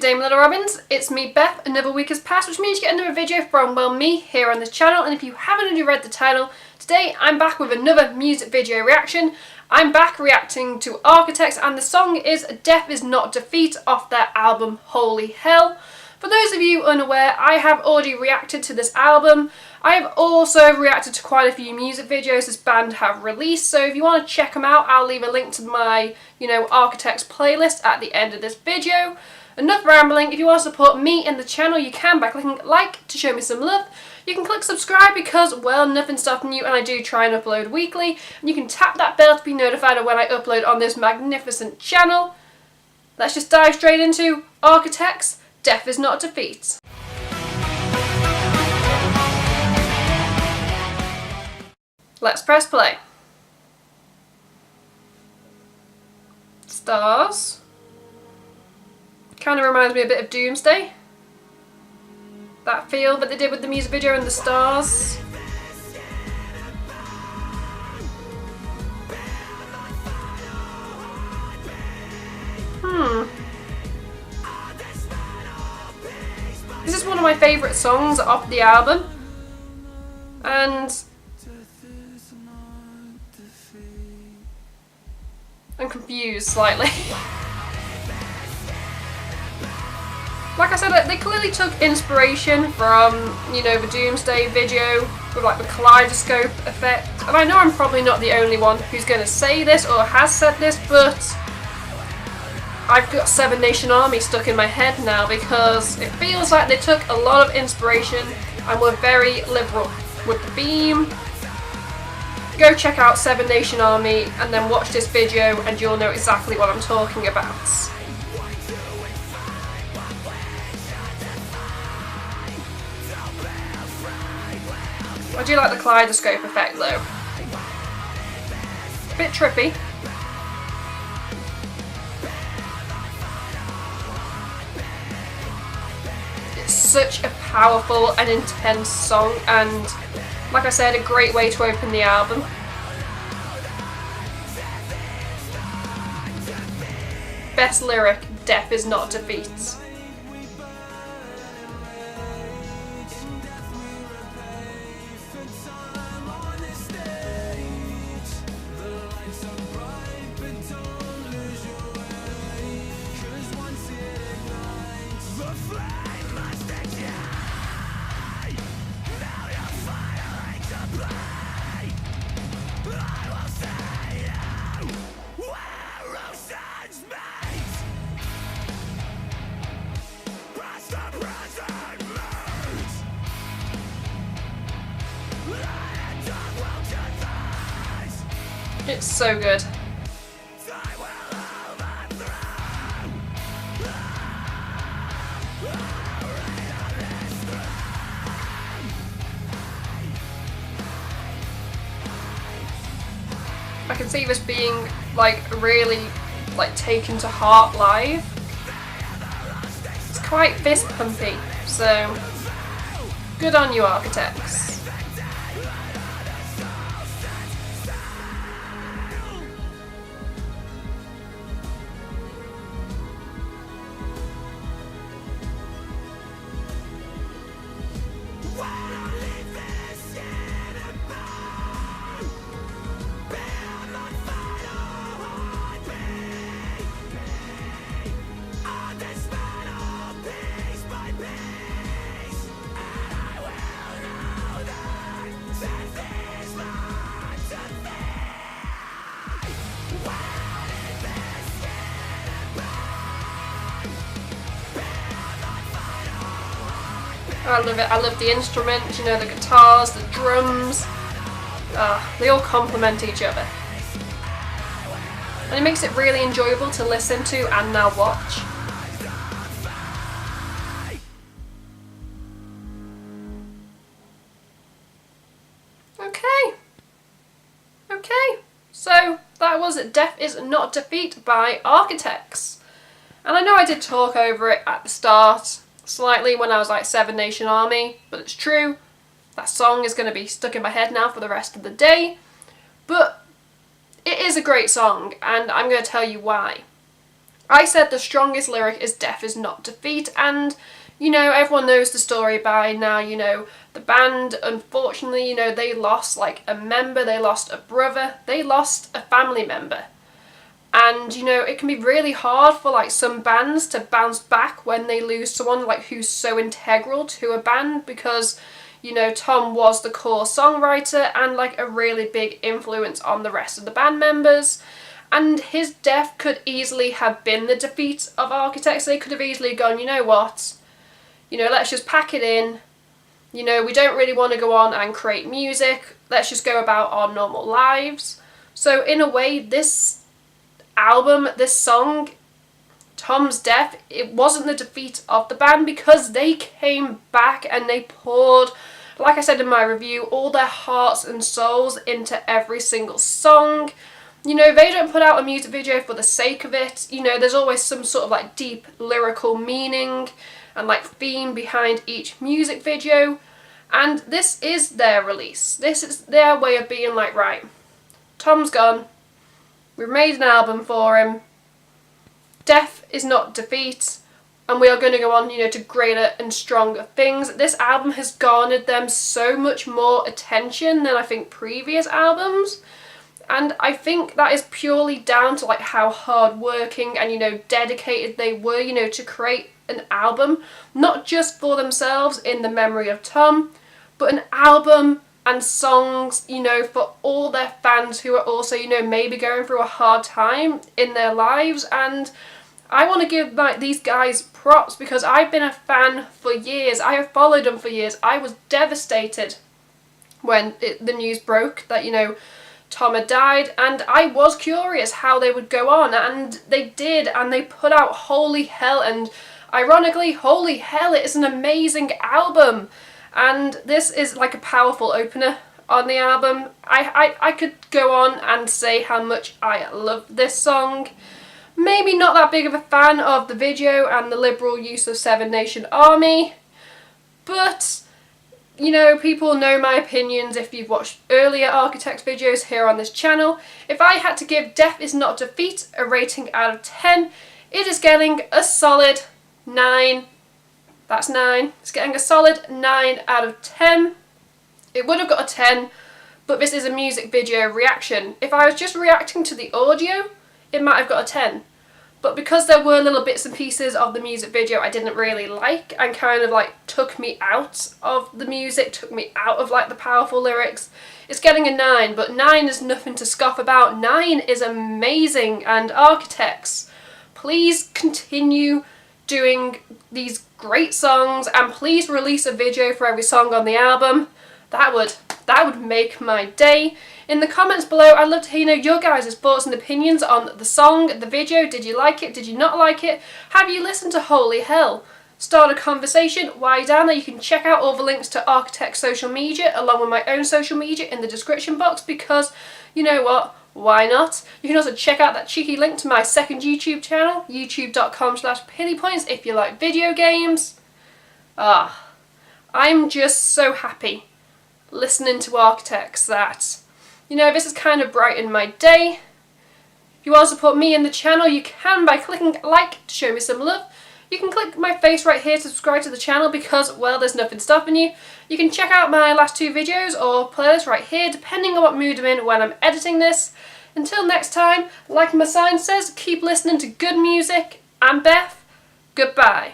day, my little robins. It's me, Beth. Another week has passed, which means you get another video from, well, me here on this channel. And if you haven't already read the title, today I'm back with another music video reaction. I'm back reacting to Architects, and the song is Death Is Not Defeat off their album Holy Hell. For those of you unaware, I have already reacted to this album. I have also reacted to quite a few music videos this band have released, so if you want to check them out, I'll leave a link to my, Architects playlist at the end of this video. Enough rambling. If you want to support me and the channel, you can by clicking like to show me some love. You can click subscribe because, well, nothing's stopping you, and I do try and upload weekly. And you can tap that bell to be notified of when I upload on this magnificent channel. Let's just dive straight into Architects, Death Is Not Defeat. Let's press play. Stars. Kind of reminds me a bit of Doomsday. That feel that they did with the music video and the stars. This is one of my favourite songs off the album. And I'm confused slightly. Like I said, they clearly took inspiration from, the Doomsday video with like the kaleidoscope effect. And I know I'm probably not the only one who's going to say this or has said this, but I've got Seven Nation Army stuck in my head now because it feels like they took a lot of inspiration and were very liberal with the theme. Go check out Seven Nation Army and then watch this video and you'll know exactly what I'm talking about. I do like the kaleidoscope effect though. A bit trippy. It's such a powerful and intense song, and like I said, a great way to open the album. Best lyric, Death Is Not Defeat. It's so good. I can see this being really taken to heart live. It's quite fist pumpy, so good on you, Architects. I love it. I love the instruments, the guitars, the drums. They all complement each other. And it makes it really enjoyable to listen to and now watch. Okay. So that was Death Is Not Defeat by Architects. And I know I did talk over it at the start slightly when I was like Seven Nation Army, but it's true. That song is going to be stuck in my head now for the rest of the day. But it is a great song, and I'm going to tell you why. I said the strongest lyric is death is not defeat, and you know, everyone knows the story by now. You know, the band, unfortunately, you know, they lost like a member, they lost a brother, they lost a family member. And you know, it can be really hard for like some bands to bounce back when they lose someone like who's so integral to a band, because you know, Tom was the core songwriter and like a really big influence on the rest of the band members. And his death could easily have been the defeat of Architects. They could have easily gone, you know what, you know, let's just pack it in. You know, we don't really want to go on and create music. Let's just go about our normal lives. So in a way, this album, this song, Tom's death, it wasn't the defeat of the band, because they came back and they poured, like I said in my review, all their hearts and souls into every single song. You know, they don't put out a music video for the sake of it. You know, there's always some sort of like deep lyrical meaning and like theme behind each music video. And this is their release. This is their way of being like, right, Tom's gone. We've made an album for him. Death is not defeat. And we are going to go on, you know, to greater and stronger things. This album has garnered them so much more attention than I think previous albums. And I think that is purely down to like how hardworking and, you know, dedicated they were, you know, to create an album, not just for themselves in the memory of Tom, but an album and songs, you know, for all their fans who are also, you know, maybe going through a hard time in their lives. And I want to give like these guys props, because I've been a fan for years. I have followed them for years. I was devastated when the news broke that, you know, Tom had died, and I was curious how they would go on, and they did, and they put out Holy Hell, and ironically, Holy Hell, it is an amazing album, and this is like a powerful opener on the album. I could go on and say how much I love this song. Maybe not that big of a fan of the video and the liberal use of Seven Nation Army, but you know, people know my opinions if you've watched earlier Architects videos here on this channel. If I had to give Death Is Not Defeat a rating out of 10, it is getting a solid 9. That's 9. It's getting a solid 9 out of 10. It would have got a 10, but this is a music video reaction. If I was just reacting to the audio, it might have got a 10. But because there were little bits and pieces of the music video I didn't really like, and kind of like took me out of the music, took me out of like the powerful lyrics, it's getting a 9, but 9 is nothing to scoff about. 9 is amazing, and Architects, please continue doing these great songs, and please release a video for every song on the album. That would make my day. In the comments below, I'd love to hear, you know, your guys' thoughts and opinions on the song, the video. Did you like it? Did you not like it? Have you listened to Holy Hell? Start a conversation. While you're down there, you can check out all the links to Architect's social media, along with my own social media in the description box, because, you know what, why not? You can also check out that cheeky link to my second YouTube channel, youtube.com/pitypoints, if you like video games. I'm just so happy listening to Architects that, you know, this has kind of brightened my day. If you want to support me and the channel, you can by clicking like to show me some love. You can click my face right here to subscribe to the channel, because, well, there's nothing stopping you. You can check out my last 2 videos or playlist right here, depending on what mood I'm in when I'm editing this. Until next time, like my sign says, keep listening to good music. I'm Beth. Goodbye.